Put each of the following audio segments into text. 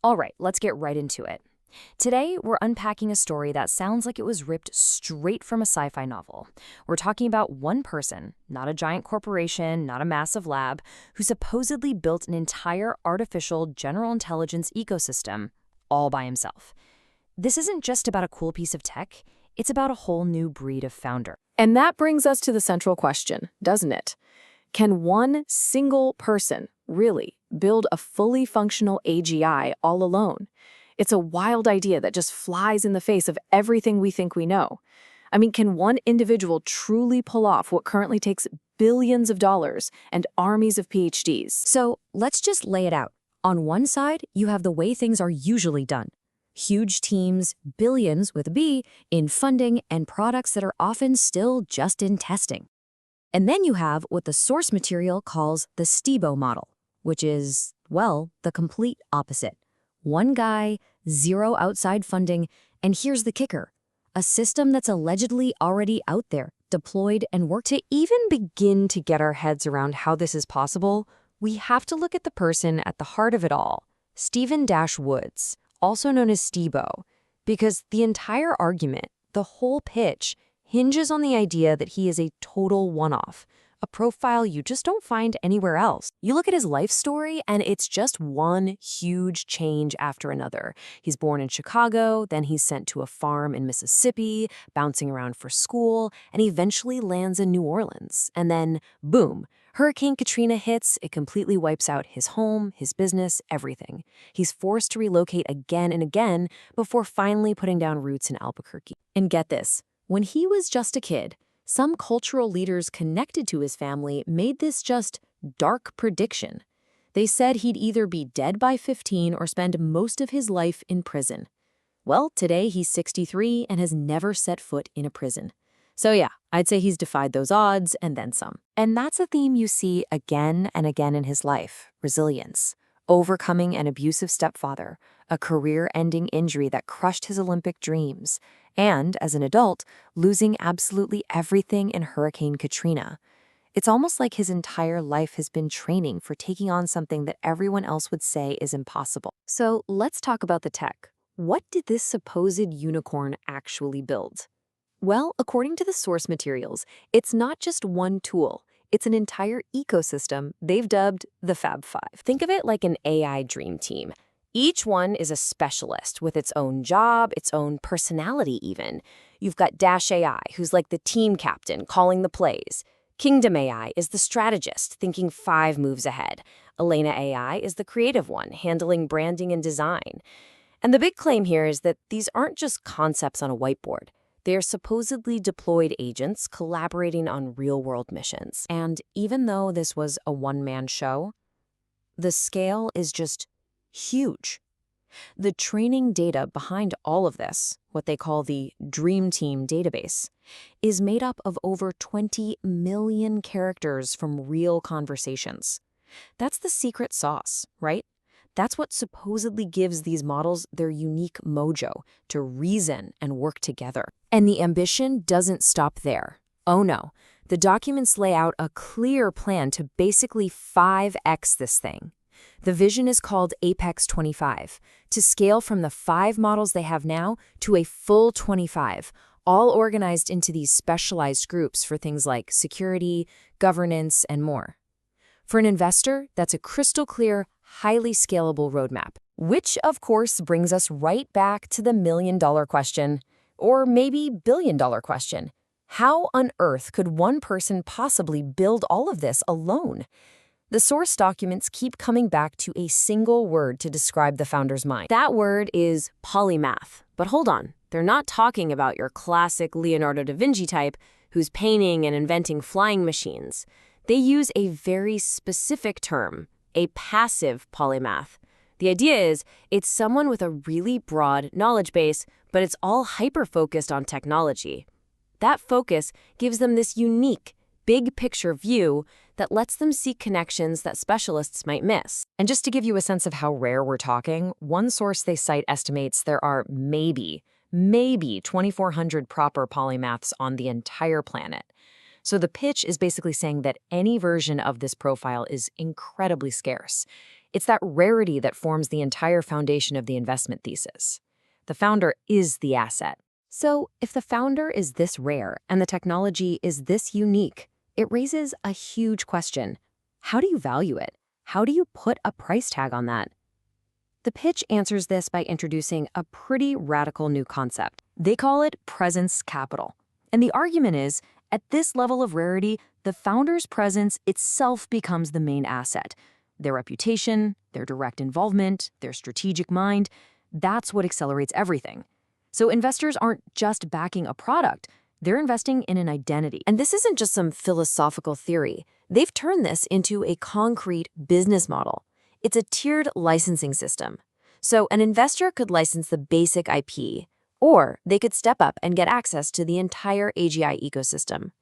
All right, let's get right into it. Today, we're unpacking a story that sounds like it was ripped straight from a sci-fi novel. We're talking about one person, not a giant corporation, not a massive lab, who supposedly built an entire artificial general intelligence ecosystem all by himself. This isn't just about a cool piece of tech, it's about a whole new breed of founder. And that brings us to the central question, doesn't it? Can one single person really build a fully functional AGI all alone? It's a wild idea that just flies in the face of everything we think we know. I mean, can one individual truly pull off what currently takes billions of dollars and armies of PhDs? So let's just lay it out. On one side, you have the way things are usually done. Huge teams, billions with a B, in funding and products that are often still just in testing. And then you have what the source material calls the STIBO model, which is, well, the complete opposite. One guy, zero outside funding, and here's the kicker. A system that's allegedly already out there, deployed and worked. To even begin to get our heads around how this is possible, we have to look at the person at the heart of it all, Stephen Woods, also known as STIBO, because the entire argument, the whole pitch, hinges on the idea that he is a total one-off, a profile you just don't find anywhere else. You look at his life story, and it's just one huge change after another. He's born in Chicago, then he's sent to a farm in Mississippi, bouncing around for school, and eventually lands in New Orleans. And then, boom, Hurricane Katrina hits, it completely wipes out his home, his business, everything. He's forced to relocate again and again before finally putting down roots in Albuquerque. And get this, when he was just a kid, some cultural leaders connected to his family made this just dark prediction. They said he'd either be dead by 15 or spend most of his life in prison. Well, today he's 63 and has never set foot in a prison. So yeah, I'd say he's defied those odds and then some. And that's a theme you see again and again in his life: resilience, overcoming an abusive stepfather, a career-ending injury that crushed his Olympic dreams, and, as an adult, losing absolutely everything in Hurricane Katrina. It's almost like his entire life has been training for taking on something that everyone else would say is impossible. So let's talk about the tech. What did this supposed unicorn actually build? Well, according to the source materials, it's not just one tool. It's an entire ecosystem they've dubbed the Fab Five. Think of it like an AI dream team. Each one is a specialist with its own job, its own personality even. You've got Dash AI, who's like the team captain calling the plays. Kingdom AI is the strategist, thinking 5 moves ahead. Elena AI is the creative one, handling branding and design. And the big claim here is that these aren't just concepts on a whiteboard. They are supposedly deployed agents collaborating on real-world missions. And even though this was a one-man show, the scale is just huge. The training data behind all of this, what they call the Dream Team database, is made up of over 20 million characters from real conversations. That's the secret sauce, right? That's what supposedly gives these models their unique mojo to reason and work together. And the ambition doesn't stop there. Oh no, the documents lay out a clear plan to basically 5x this thing. The vision is called Apex 25, to scale from the 5 models they have now to a full 25, all organized into these specialized groups for things like security, governance, and more. For an investor, that's a crystal clear, highly scalable roadmap, which of course brings us right back to the million-dollar question, or maybe billion-dollar question. How on earth could one person possibly build all of this alone? The source documents keep coming back to a single word to describe the founder's mind. That word is polymath. But hold on, they're not talking about your classic Leonardo da Vinci type who's painting and inventing flying machines. They use a very specific term, a passive polymath. The idea is it's someone with a really broad knowledge base, but it's all hyper-focused on technology. That focus gives them this unique, big-picture view that lets them see connections that specialists might miss. And just to give you a sense of how rare we're talking, one source they cite estimates there are maybe 2,400 proper polymaths on the entire planet. So the pitch is basically saying that any version of this profile is incredibly scarce. It's that rarity that forms the entire foundation of the investment thesis. The founder is the asset. So, if the founder is this rare and the technology is this unique, it raises a huge question. How do you value it? How do you put a price tag on that? The pitch answers this by introducing a pretty radical new concept. They call it presence capital. And the argument is, at this level of rarity, the founder's presence itself becomes the main asset. Their reputation, their direct involvement, their strategic mind, that's what accelerates everything. So investors aren't just backing a product, they're investing in an identity. And this isn't just some philosophical theory. They've turned this into a concrete business model. It's a tiered licensing system. So an investor could license the basic IP, or they could step up and get access to the entire AGI ecosystem.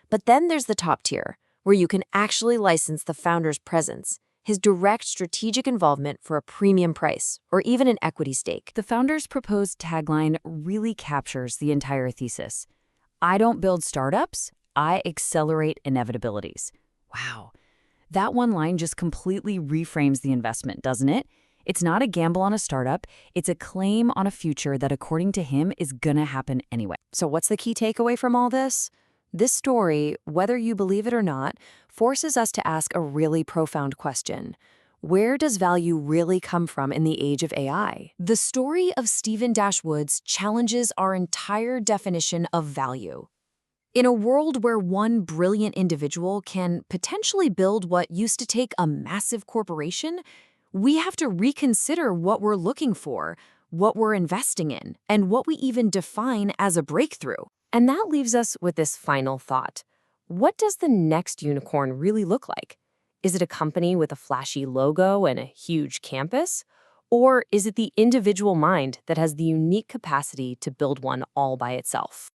But then there's the top tier, where you can actually license the founder's presence, his direct strategic involvement for a premium price, or even an equity stake. The founder's proposed tagline really captures the entire thesis. I don't build startups, I accelerate inevitabilities. Wow. That one line just completely reframes the investment, doesn't it? It's not a gamble on a startup, it's a claim on a future that, according to him, is gonna happen anyway. So what's the key takeaway from all this? This story, whether you believe it or not, forces us to ask a really profound question. Where does value really come from in the age of AI? The story of Stephen Woods challenges our entire definition of value. In a world where one brilliant individual can potentially build what used to take a massive corporation, we have to reconsider what we're looking for, what we're investing in, and what we even define as a breakthrough. And that leaves us with this final thought. What does the next unicorn really look like? Is it a company with a flashy logo and a huge campus? Or is it the individual mind that has the unique capacity to build one all by itself?